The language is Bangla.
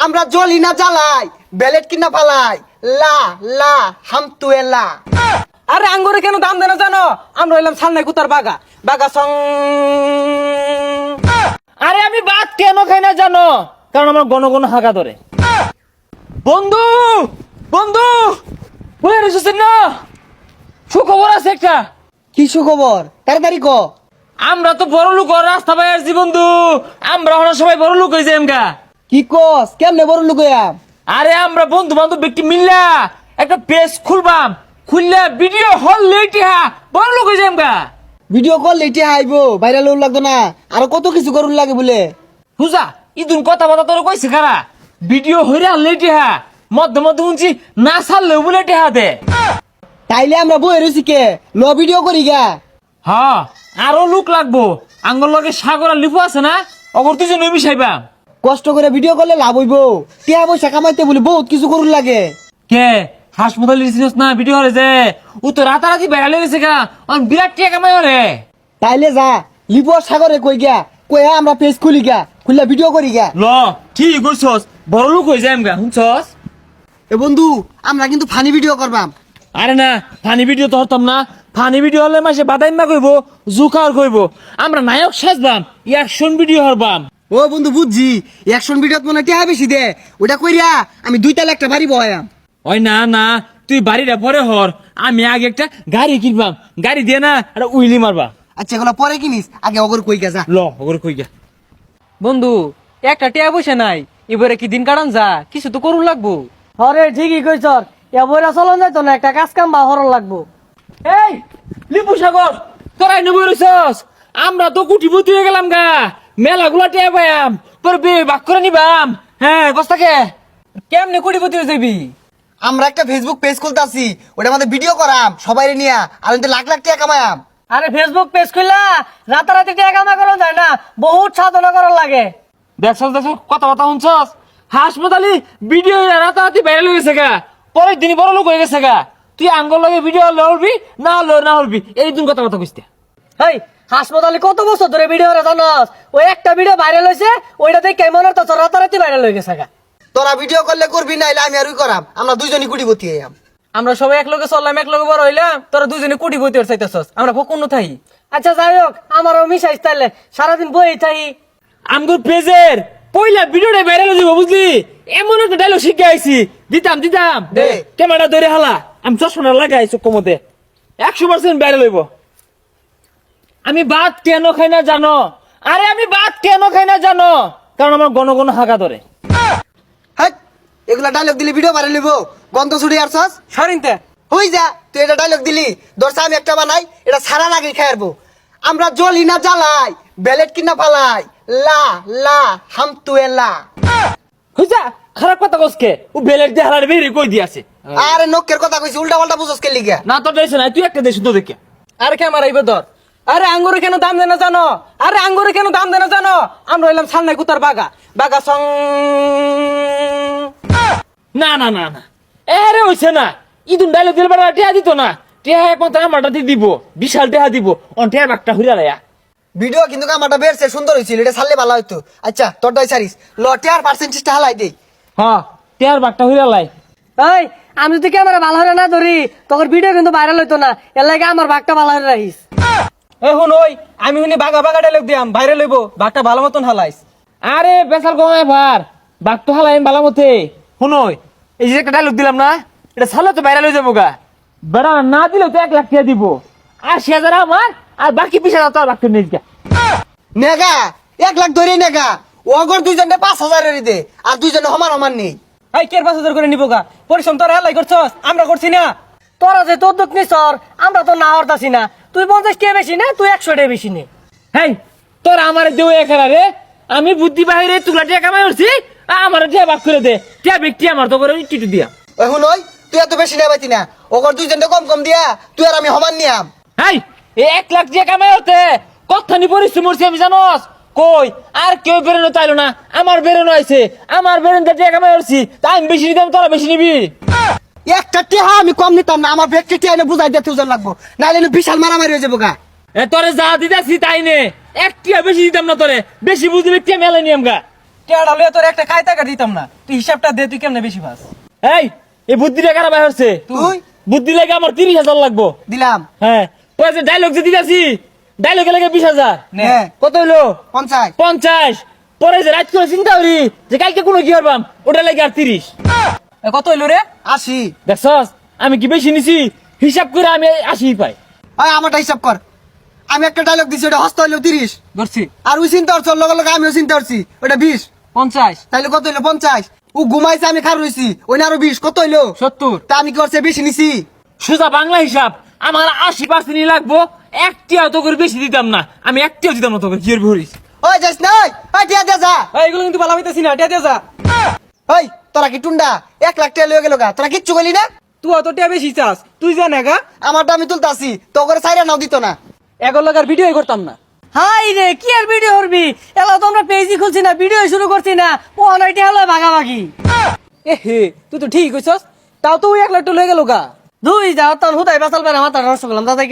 আমরা জ্বলি না জ্বালাই বেলেট কিনা ফালাই লা লা হাম তুয়েলা। আরে আঙ্গুরে কেন দাম দেনা জানো? আমরা হইলাম সালনাই কুতার বাগা বাগা সং। আরে আমি ভাত কেন খাই না জানো? কারণ আমার গণ গণ হাগা ধরে। বন্ধু বন্ধু বলে রেখেছেন না, সুখবর আছে একটা। কি সুখবর? তাড়াতাড়ি ক। আমরা তো বড় লোক রাস্তা পাই আসছি বন্ধু। আমরা হলো সবাই বড় লোক হয়েছে এমকা। কি কস? কেমনে বড় লোক হইয়া? আরে আমরা বন্ধু বান্ধব ব্যক্তি মিললা একটা পেজ খুলবাম, খুললা ভিডিও হল লেটিহা বড় লোক হয়েছে এমকা। ভিডিও কল লেটে আইবো, ভাইরাল হল লাগতো না, আরো কত কিছু করুন লাগে বলে। বুঝা ইদুন কথা বাতা তোর কইছে কারা? ভিডিও হইরা লেটিহা মধ্যে মধ্যে শুনছি না ছাড়লেও বলে টেহা দে। তাইলে আমরা বই রয়েছি কে ল ভিডিও করি গা। হ্যাঁ আরো লোক লাগবো। আঙ্গর লগে সাগর আর লিপু আছে না, অগর তুই যে নবী সাইবা। কষ্ট করে ভিডিও করলে লাভ হইবো, টিয়া পয়সা কামাইতে বলে বহুত কিছু করুন লাগে। কে হাসপাতাল লিছিস না ভিডিও হরে যে ও তো রাতারাতি বেড়া লেগেছে গা, অন বিরাট টিয়া কামাই হরে। তাইলে যা লিপু আর সাগরে কই গা, কইয়া আমরা পেজ খুলি গা, খুললে ভিডিও করি গা। ল ঠিক কইছস, বড় লোক হয়ে যায় এমকা শুনছস। এ বন্ধু আমরা কিন্তু ফানি ভিডিও করবাম। আরে না ফানি ভিডিও তো হতাম না। ফানি ভিডিও হলে মাসে বাদাইমা কইব, জুকার কইব। আমরা নায়ক সাজবাম, অ্যাকশন ভিডিও হরবাম। ও বন্ধু বুঝছি, অ্যাকশন ভিডিওত মনে টিয়া বেশি দে, ওটা কইরা আমি 2 তালা একটা বাড়ি বয়াম। ওই না না তুই বাড়িটা পরে হর, আমি আগে একটা গাড়ি কিনবাম, গাড়ি দিয়ে না একটা উইলি মারবা। আচ্ছা এগুলো পরে কিনিস, আগে অগর কই গা যা। ল ওগুলো কই গা। বন্ধু একটা টিয়া বসে নাই, এবারে কি দিন কাটান যা, কিছু তো করুন লাগবো। হরে ঠিকই কইছ, এবারে চলন যাইতো না, একটা কাজ কাম বা হরণ লাগবো। এই লিপু সাগর তোরাই নেবো রইছস, আমরা তো কুটিপতি হয়ে গেলাম গা, মেলা গুলা টিয়া পাইয়াম, তোর বিয়ে বাক করে নিবাম। হ্যাঁ কস্তাকে কেমনে কোটিপতি হয়ে যাবি? আমরা একটা ফেসবুক পেজ খুলতাছি, ওটা আমাদের ভিডিও করাম সবাই নিয়া, আর ওতে লাখ লাখ টাকা কামায়াম। আরে ফেসবুক পেজ খুললা রাতারাতি টিয়া কামা করা যায় না, বহুত সাধনা করার লাগে। দেখছস দেখছস কথা কথা শুনছস, হাসপাতালি ভিডিও রাতারাতি ভাইরাল হয়ে গেছে গা, পরের দিনই বড় লোক হয়ে গেছে গা। তুই আঙ্গল লগে ভিডিও লড়বি না না হরবি, এই দিন কথা কথা কইতে। হেই হাসপাতালে কত বছর ধরে ভিডিও রে জানাস, ওই একটা ভিডিও ভাইরাল হয়েছে, ওইটা দেখে কেমন তো রাতারাতি ভাইরাল হয়ে গেছে গা। তোরা ভিডিও করলে করবি, নাইলে আমি আরই করাম, আমরা দুইজনই কুটিপতি হইয়াম। আমরা সবাই এক লগে চললাম, এক লগে বড় হইলাম, তোরা দুজনে কোটিপতি হতে চাইতেছস, আমরা ফকুন থাই। আচ্ছা যাই হোক, আমারও মিশাইস তাইলে, সারাদিন বই থাই। আমগো পেজের পয়লা ভিডিওটা ভাইরাল হয়ে যাবো বুঝলি, এমন একটা ডায়লগ শিখে আইছি, দিতাম দিতাম দে। ক্যামেরা ধরে হালা, আমি চশমাটা লাগাই চোখ মধ্যে 100% ভাইরাল হইব। আমি ভাত কেন খাই না জানো? আরে আমি ভাত কেন খাই না জানো? কারণ আমার গণ গণ হাগা ধরে। হ্যাঁ এগুলা ডায়লগ দিলি ভিডিও বানাই লিব, গন্ধ ছুড়ি আসছস সরিনতে হই যা। তুই এটা ডায়লগ দিলি, দর্শা আমি একটা বানাই, এটা সারা লাগে খাইরবো। আমরা জ্বলি না জ্বালাই বেলেট কিনা ফালাই লা লা হাম তুয়েলা। হইছা খারাপ কথা কসকে, ও বেলের দিয়ে হালার বেরি কই দিয়াছে। আরে নকের কথা কইছি, উল্টা পাল্টা বুঝছস কে লিগা? না তোর দেশ না, তুই একটা দেশ তো দেখে। আরে ক্যামেরা আইবে ধর। আরে আঙ্গুরে কেন দাম দেনা জানো? আরে আঙ্গুরে কেন দাম দেনা জানো? আমরা হইলাম সালনাই কুতার বাগা বাগা সং। না না না না এরে হইছে না, ইদুন ডায়লগ দিলে বেড়া টেহা দিত না, টেহা একমাত্র আমারটা দিয়ে দিব, বিশাল টেহা দিব, অন টেহার বাগটা হইরা লাইয়া। ভিডিও কিন্তু আমারটা বেরছে সুন্দর হইছিল, এটা ছাড়লে ভালো হইতো। আচ্ছা তোর দই ছাড়িস, লটে আর পার্সেন্টেজটা হালাই দেই। হ্যাঁ টেহার বাগটা হইরা লাই। এই আমি যদি ক্যামেরা ভালো হলে না ধরি, তখন ভিডিও কিন্তু ভাইরাল হইতো না, এর লাগে আমার ভাগটা ভালো হলে রাখিস। এখন ওই আমি শুনি বাগা বাগা ডায়লগ দিয়াম, ভাইরাল হইব, বাঘটা ভালো মতন হালাইস। আরে বেসার কমায় ভার বাগ তো হালাই বালা মতে। শুনই এই যে একটা ডায়লগ দিলাম না, এটা ছাড়লে তো ভাইরাল হয়ে যাবো গা। বেড়া না দিলেও তো 1 লাখ টাকা দিব, 80,000 আমার, আর বাকি 20,000 তোর বাগটা নিয়ে যা। নেগা 1 লাখ ধরে নেগা, ওগর দুইজনে 5,000 দে, আর দুইজনে সমান সমান নেই। এই কের 5,000 করে নিব গা, পরিশ্রম তোরা হেলাই করছস, আমরা করছি না। তোরা যে তোর দুঃখ নিস, আমরা তো না হরতাছি না। তুই 50 টাকা বেশি নে, তুই 100 টাকা বেশি নে। হেই তোর আমার দেও এখানে রে, আমি বুদ্ধি বাহিরে তুলা টাকা কামাই করছি, আমার টিয়া বাগ করে দে, টিয়া ব্যক্তি আমার তো করে টিটু দিয়া। এখন ওই তুই এত বেশি নেবাইতি না, ওগর দুইজনে কম কম দিয়া, তুই আর আমি সমান নিয়াম। হেই এই 1 লাখ টাকা কামাই হতে কতখানি পরিশ্রম করছি আমি জানোস? কই আর কেউ বেরোনো চাইলো না, আমার বেরোনো আইছে, আমার বেরোনো টাকা কামাই করছি, তাই আমি বেশি নিতাম, তোরা বেশি নিবি। একটা টেহা আমি কম নিতাম না, আমার ব্যক্তি টেহা বুঝাই দিতে ওজন লাগবো, নাহলে বিশাল মারামারি হয়ে যাবো গা। তোরে যা দিতেছি তাই নে, 1 টাকা বেশি দিতাম না তোরে, বেশি বুঝলি টিয়া মেলে নিয়ম গা। টেয়ার হলে তোর একটা খাই টাকা দিতাম না, তুই হিসাবটা দে, তুই কেমনে বেশি পাস? এই বুদ্ধিটা কারা বাইর হচ্ছে? তুই বুদ্ধি লাগে আমার 30,000 লাগবো। দিলাম হ্যাঁ ওই যে ডায়লগ যে দিতেছি, ডায়লগে লাগে 20,000। নে। কত হইলো? 50 50। পরে যে রাত করে চিন্তা করি যে কালকে কোনো কি করবাম, ওটা লাগে আর 30। কত হইলো রে? 80। দেখছস আমি কি বেশি নিছি? হিসাব করে আমি 80 পাই। ওই আমারটা হিসাব কর। আমি একটা ডায়লগ দিছি ওটা হস্ত হইলো 30, ধরছি আর ওই চিন্তা করছ লগে লগে আমিও চিন্তা করছি ওটা 20, 50, তাইলে কত হইলো? 50। ও ঘুমাইছে আমি খার রইছি, ওই না আরো 20, কত হইলো? 70। তা আমি কি করছে বেশি নিছি? সোজা বাংলা হিসাব আমার 80% লাগবো। একটিও তো করে বেশি দিতাম না, আমি একটিও দিতাম না তোকে। কি এর ভরিস? ওই যাস নাই, ওই টিয়া দে যা। এগুলো কিন্তু ভালো হইতেছি না, টিয়া দিয়ে যা। ওই তোরা কি টুন্ডা 1 লাখ টাকা লয়ে গেল গা, তোরা কিচ্ছু কইলি না? তুই অত টিয়া বেশি চাস, তুই জানে গা আমারটা আমি তুলতাছি, তো করে সাইরা নাও দিত না। এগুলো লাগার ভিডিও করতাম না। হাই রে কি আর ভিডিও করবি, এলা তো আমরা পেজই খুলছি না, ভিডিও শুরু করছি না, ও অনাইটি হলো ভাগাভাগি। এ হে, তুই তো ঠিক কইছস, তাও তো ওই 1 লাখ টাকা লয়ে গেল গা। দুই যাও তোর হুদাই বাসাল পারে মাথা নষ্ট করলাম দাদা।